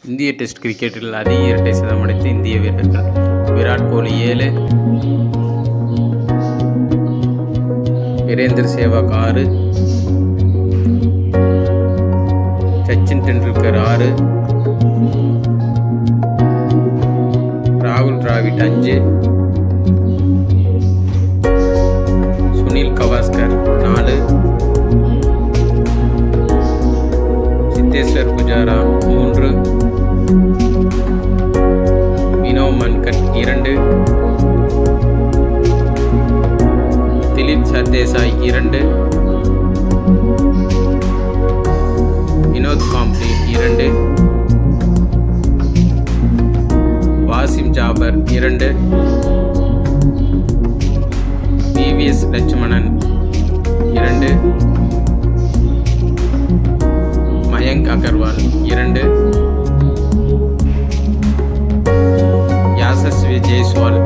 இந்திய டெஸ்ட் கிரிக்கெட்டில் அதிக இரட்டை சதம் அடித்த இந்திய வீரர்கள்: விராட் கோலி 7, வீரேந்தர் சேவாக் 6, சச்சின் டெண்டுல்கர் 6, ராகுல் டிராவிட் 5, சுனில் கவாஸ்கர் 4, சித்தேஸ்வர் புஜாரா 3, வினோ மன்கட் 2, திலீப் சர்தேசாய் 2, வினோத் காம்ப்ளி 2, வாசிம் ஜாபர் 2, விவிஎஸ் லட்சுமணன் 2, மயங்க் அகர்வால் 2, யாசஸ்வி ஜெய்ஸ்வால்